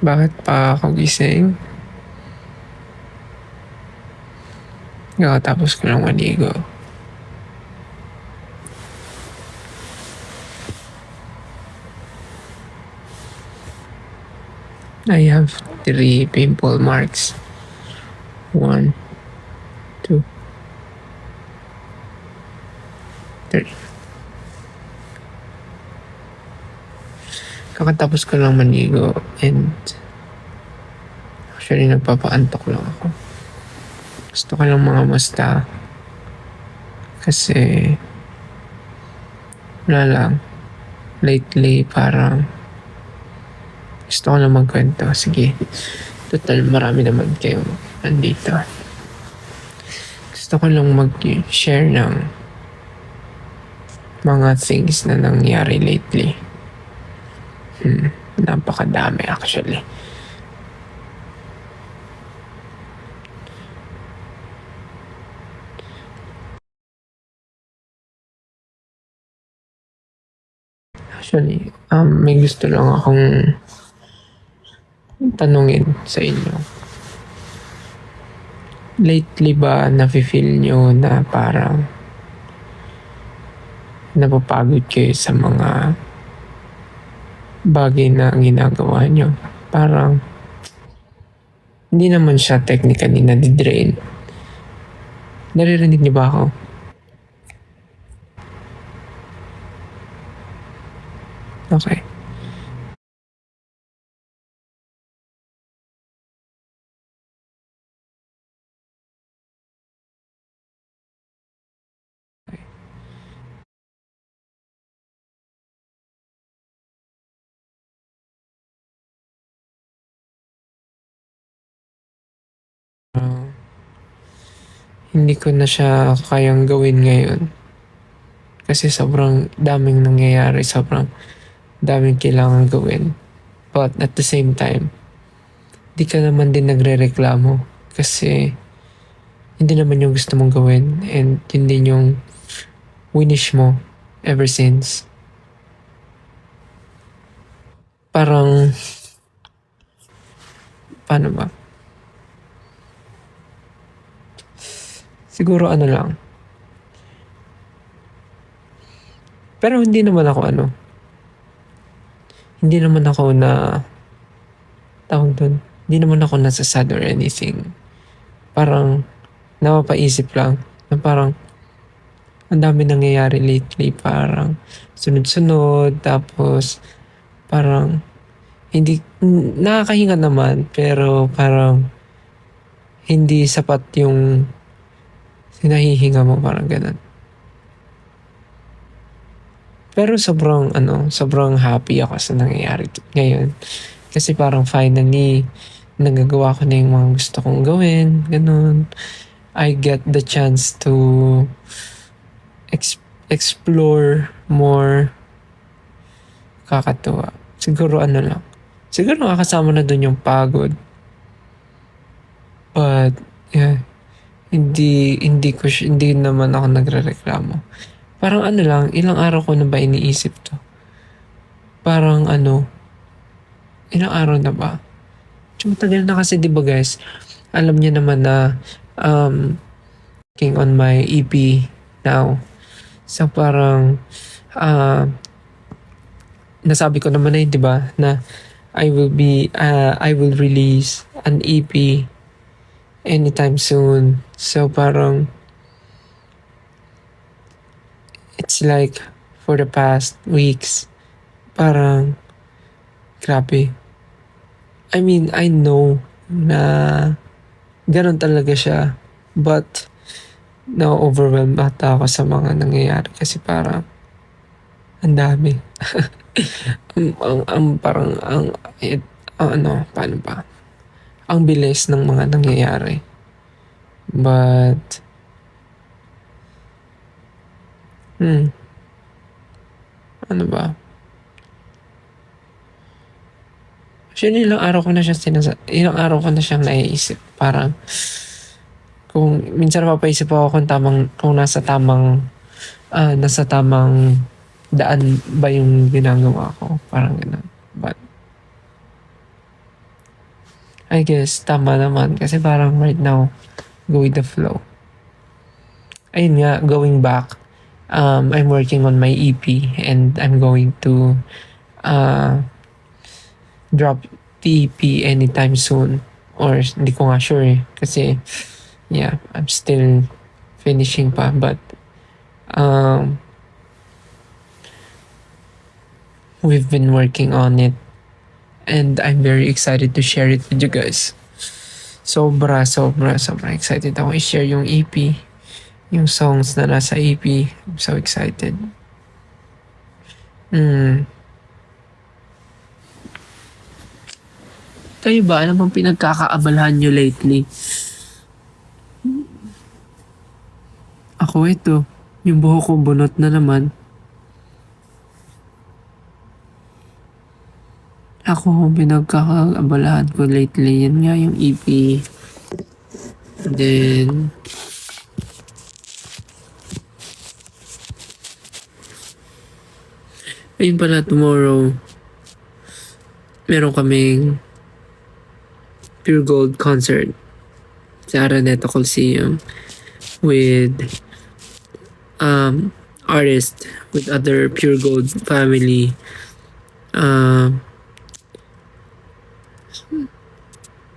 Bakit pa ako gising? Kakatapos ko lang maligo. I have 3 pimple marks. 1, 2, 3. Kakatapos ko lang maligo and actually nagpapaantok lang ako. Gusto ko lang mga musta kasi wala lang. Lately parang gusto ko lang magkwento. Sige, total marami naman kayo nandito. Gusto ko lang mag-share ng mga things na nangyari lately. Napakadami actually. Actually, may gusto lang akong tanungin sa inyo. Lately ba nafe-feel nyo na parang napapagod kayo sa mga bagay na ginagawa nyo? Parang hindi naman siya technically nadidrain. Naririnig niyo ba ako? Okay. Hindi ko na siya kayang gawin ngayon. Kasi sobrang daming nangyayari, sobrang daming kailangan gawin. But at the same time, di ka naman din nagre-reklamo kasi hindi naman yung gusto mong gawin and yun din yung winish mo ever since. Parang, paano ba? Siguro ano lang. Pero hindi naman ako hindi naman ako na, tawag doon, hindi naman ako nasasad or anything. Parang, napapaisip lang na parang, ang dami nangyayari lately, parang sunod-sunod, tapos parang hindi, nakakahinga naman, pero parang hindi sapat yung sinahihinga mo, parang ganun. Pero sobrang happy ako sa nangyayari ngayon. Kasi parang finally, nagagawa ko na yung mga gusto kong gawin, ganun. I get the chance to explore more. Kakatuwa. Siguro lang. Siguro nakakasama na dun yung pagod. But, yeah. Hindi naman ako nagrereklamo. Parang lang, ilang araw ko na ba iniisip to? Parang ilang araw na ba? Matagal na kasi, di ba guys? Alam niyo naman na working on my EP now. So parang nasabi ko naman na di ba, na I will release an EP anytime soon. So parang it's like for the past weeks, parang grabe. I mean, I know na ganun talaga siya, but na-overwhelmed ata ako sa mga nangyayari kasi parang ang dami. Paano ba? Ang bilis ng mga nangyayari. But, ano ba? Actually, ilang araw ko na siyang naiisip. Parang, kung minsan napapaisip ako kung nasa tamang daan ba yung ginagawa ko. Parang gano'n. But, I guess tama naman kasi parang right now, go with the flow. Ayun nga, going back, I'm working on my EP and I'm going to uh, drop the EP anytime soon. Or hindi ko nga sure eh. Kasi, yeah, I'm still finishing pa. But, um, we've been working on it. And I'm very excited to share it with you guys. Sobra excited ako i-share yung EP. Yung songs na nasa EP. I'm so excited. Kayo ba? Ano bang pinagkakaabalahan nyo lately? Ako ito. Yung buhok ko bunot na naman. Ako, pinagkakaabalahan ko lately, yun nga yung EP. Then, ayun pala, tomorrow, meron kaming Pure Gold concert sa Araneta Coliseum with artists, with other Pure Gold family.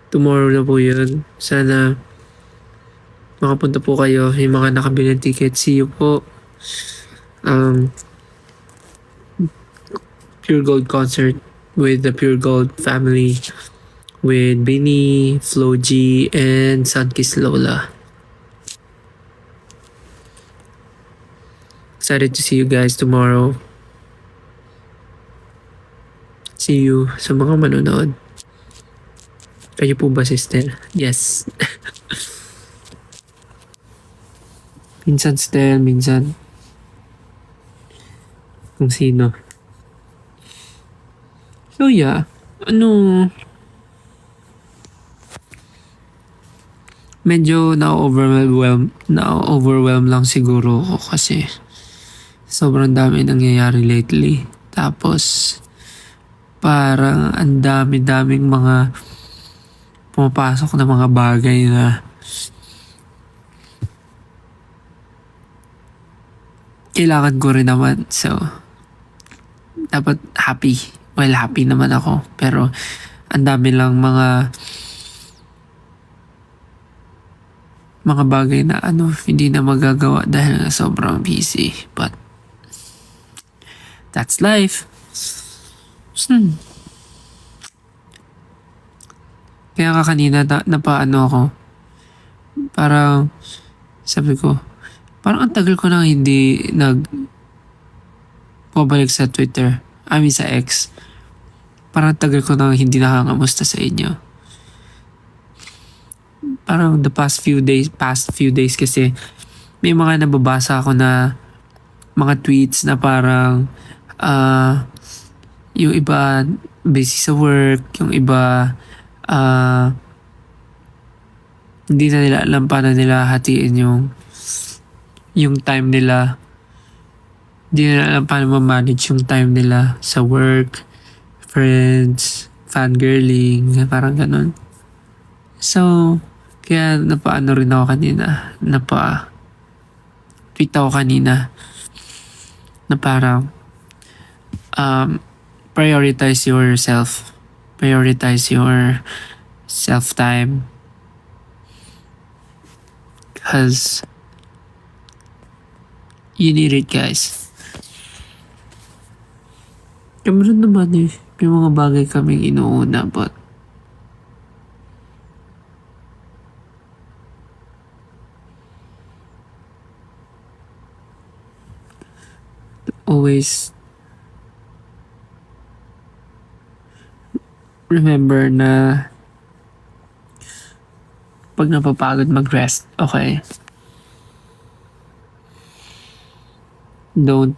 Tomorrow na po yun. Sana makapunta po kayo. Yung mga nakabili ng ticket, see you po. Pure Gold concert with the Pure Gold family, with Bini, Flo G, and Sunkiss Lola. Excited to see you guys tomorrow. See you sa mga manonood. Kayo po ba, sister? Yes. Minsan sister, minsan kung sino. So yeah, medyo na-overwhelm lang siguro ako kasi sobrang dami nangyayari lately. Tapos parang ang dami-daming mga pumapasok na mga bagay na kailangan ko rin naman. So, dapat happy. Well, happy naman ako. Pero, ang dami lang mga bagay na hindi na magagawa dahil nga sobrang busy. But, that's life. Kaya ka kanina napaano ako. Parang, sabi ko, parang ang tagal ko nang hindi pabalik sa Twitter. I mean sa X. Parang tagal ko nang hindi nakangamusta sa inyo. Parang the past few days kasi may mga nababasa ako na mga tweets na parang yung iba busy sa work, yung iba hindi na nila alam paano nila hatiin yung time nila. Hindi na alam paano ma-manage yung time nila sa work, friends, fangirling, parang ganun. So, kaya napaano rin ako kanina. Tweet ako kanina na parang prioritize yourself. Prioritize your self-time. Because you need it, guys. Meron naman eh. May mga bagay kaming inuuna, but always remember na pag napapagod mag-rest, okay? Don't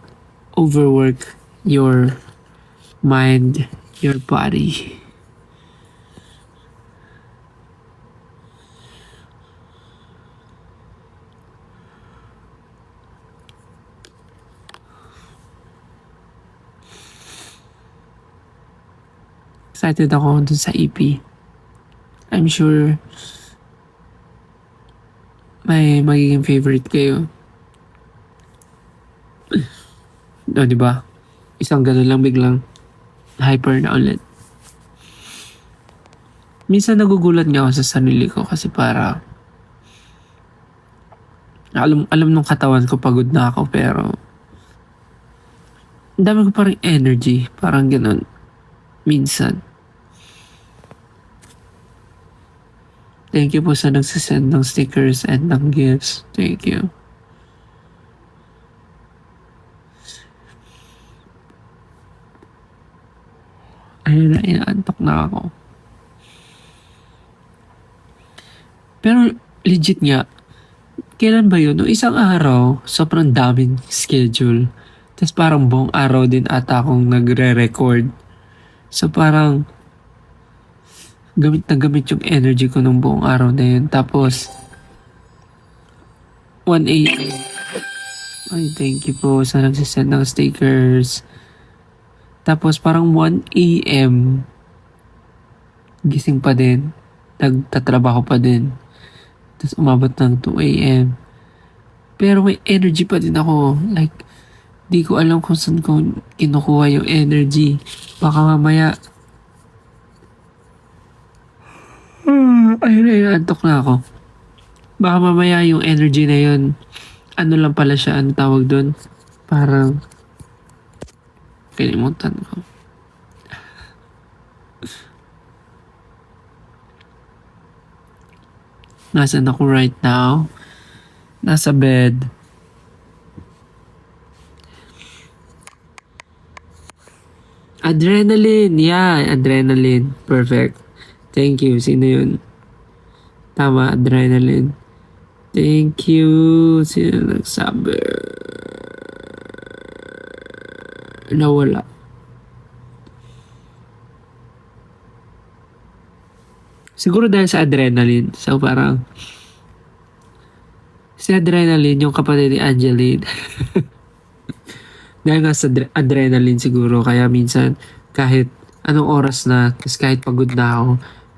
overwork your mind, your body. Excited ako dun sa EP. I'm sure may magiging favorite kayo. O, di ba? Isang ganun lang biglang hyper na ulit. Minsan nagugulat nga ako sa sarili ko kasi para alam nung katawan ko pagod na ako pero ang dami ko pa rin energy. Parang ganun. Minsan. Thank you po sa nagsasend ng stickers and ng gifts. Thank you. Ayun na, inaantok na ako. Pero legit nga, kailan ba yun? Noong isang araw, sobrang daming schedule. Tapos parang buong araw din ata akong nagre-record. So parang gamit na gamit yung energy ko nung buong araw na yun. Tapos 1 a.m. Ay, thank you po sa nagsisend ng stickers. Tapos parang 1 a.m. gising pa din. Nagtatrabaho pa din. Tapos umabot ng 2 a.m. Pero may energy pa din ako. Like, di ko alam kung saan ko kinukuha yung energy. Baka mamaya ayun, antok na ako. Baka mamaya yung energy na yun, ano lang pala siya, ano tawag doon? Parang, kalimutan ko. Nasaan ako right now? Nasa bed. Adrenaline! Yeah, adrenaline. Perfect. Thank you. Sino yun? Tama, adrenaline. Thank you. Sino nagsabi? Nawala. Siguro dahil sa adrenaline. So parang, si adrenaline, yung kapatid ni Angeline. Dahil nga sa adrenaline siguro, kaya minsan kahit anong oras na, kasi kahit pagod na ako,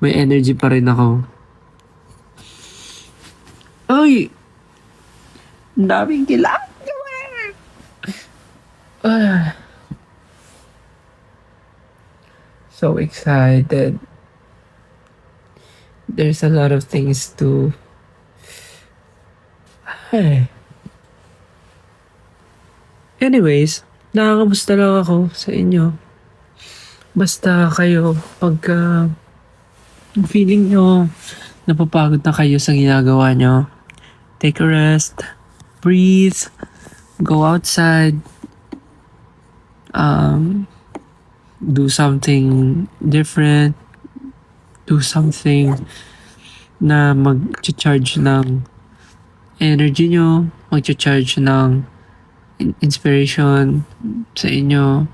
may energy pa rin ako. Ay! Ang daming kilang! So excited. There's a lot of things to... Ay. Anyways, nakakamusta lang ako sa inyo. Basta kayo, pagka feeling nyo napapagod na kayo sa ginagawa nyo, take a rest, breathe, go outside, do something different, do something na mag-charge ng energy nyo, mag-charge ng inspiration sa inyo.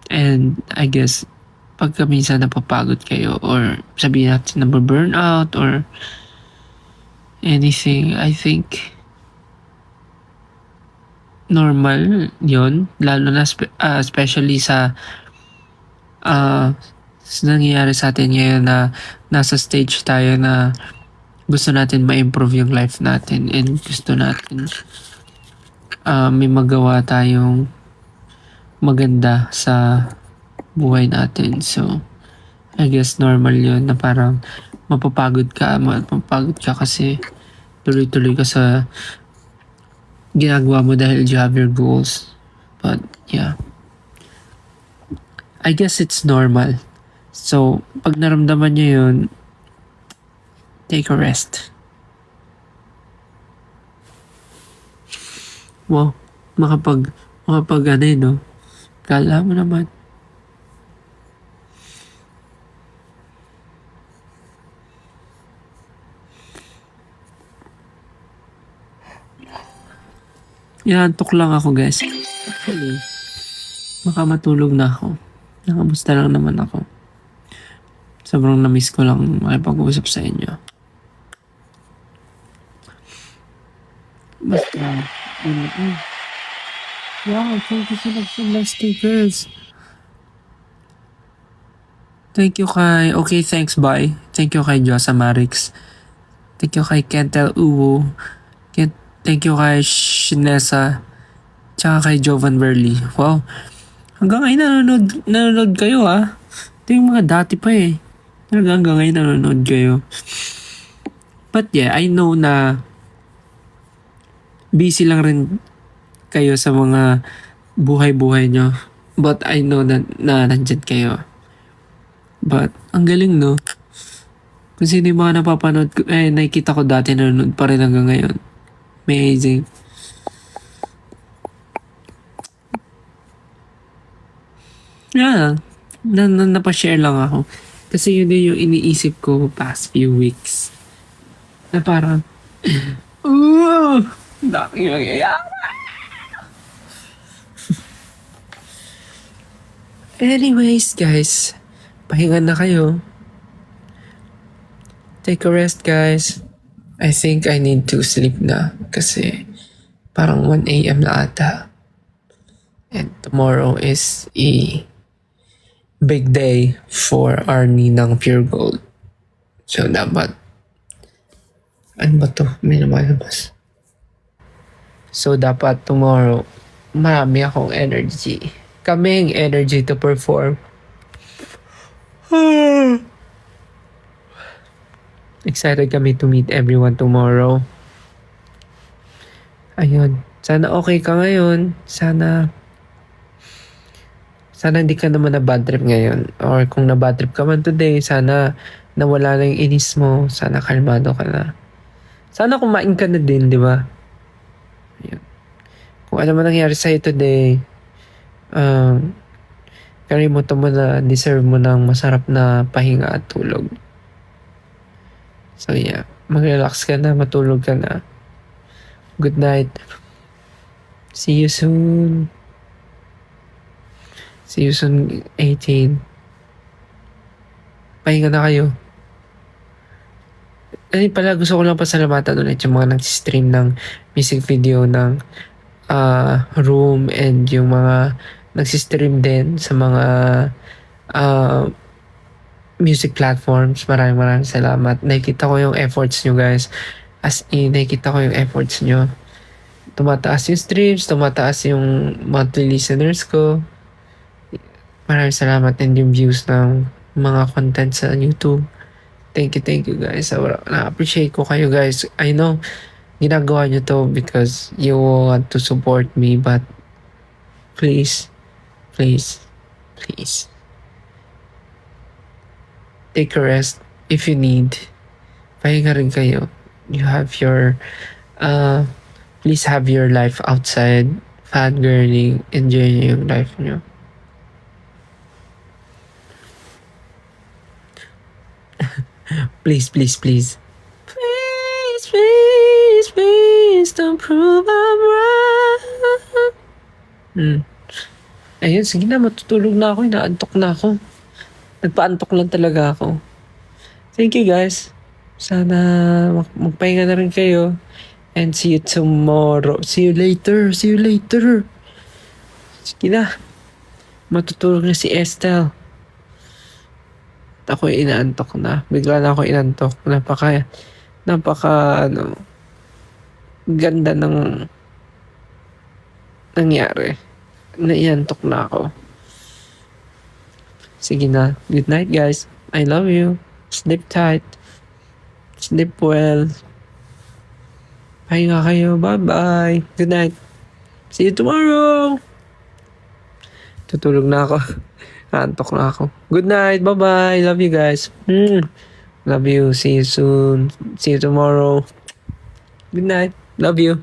And I guess pagka minsan napapagod kayo or sabihin natin na burnout or anything, I think normal yon, lalo na especially sa nangyayari sa atin ngayon na nasa stage tayo na gusto natin ma-improve yung life natin and gusto natin may magawa tayong maganda sa buhay natin. So, I guess normal yun na parang mapapagod ka kasi tuloy-tuloy ka sa ginagawa mo dahil you have your goals. But, yeah. I guess it's normal. So, pag naramdaman nyo yun, take a rest. Wow, makapag ano yun, no? Kala mo naman. Inaantok lang ako, guys. Actually, makamatulog na ako. Nakamusta lang naman ako. Sobrang na-miss ko lang makipag-usap sa inyo. Basta, wow, thank you so much for my stickers. Thank you kay... Okay, thanks, bye. Thank you kay Josa Marix. Thank you kay Kentel Uwu. Thank you kay Shinesa. Tsaka kay Jovan Verly. Wow. Hanggang ngayon nanonood kayo ha. Ito yung mga dati pa eh. Hanggang ngayon nanonood kayo. But yeah, I know na busy lang rin kayo sa mga buhay-buhay nyo. But I know na nandyan kayo. But, ang galing no? Kung sino yung mga napapanood ko, nakikita ko dati nanonood pa rin hanggang ngayon. Amazing. Yeah, napashare lang ako. Kasi yun din yung iniisip ko past few weeks. Na parang, daming nangyayari. Anyways, guys, pahinga na kayo. Take a rest, guys. I think I need to sleep na kasi parang 1 a.m. na ata. And tomorrow is a big day for our Ninang Pure Gold. So dapat, ano ba to? May lumalabas. So dapat tomorrow, marami akong energy. Kaming energy to perform. Excited kami to meet everyone tomorrow. Ayun. Sana okay ka ngayon. Sana hindi ka naman na bad trip ngayon. Or kung na bad trip ka man today, sana nawala na yung inis mo. Sana kalmado ka na. Sana kumain ka na din, di ba? Ayun. Kung ano man nangyari sa'yo today, kalimutan mo na deserve mo ng masarap na pahinga at tulog. So yeah, mag-relax ka na, matulog ka na. Good night. See you soon. See you soon, 18. Pahinga na kayo. Ay pala, gusto ko lang pasalamatan ulit yung mga nag-stream ng music video ng Room and yung mga nag-stream din sa mga music platforms. Maraming salamat. Nakikita ko yung efforts nyo, guys. As in, nakikita ko yung efforts nyo. Tumataas yung streams, tumataas yung monthly listeners ko. Maraming salamat and yung views ng mga content sa YouTube. Thank you guys. Na-appreciate ko kayo guys. I know, ginagawa nyo to because you want to support me, but please, take a rest if you need. Pahinga rin kayo. You have your, please have your life outside, fangirling, enjoying yung life nyo. Please. Please, don't prove I'm wrong. Ayun, sige na, matutulog na ako. Inaantok na ako. Nagpaantok lang talaga ako. Thank you guys. Sana magpahinga na rin kayo. And see you tomorrow. See you later. Sige na. Matutulog na si Estelle. Ako inaantok na. Bigla na ako inantok. Ganda ng nangyari. Naiantok na ako. Sige na. Good night, guys. I love you. Sleep tight. Sleep well. Pahinga kayo. Bye-bye. Good night. See you tomorrow. Tutulog na ako. Antok na ako. Good night. Bye-bye. Love you guys. Love you. See you soon. See you tomorrow. Good night. Love you.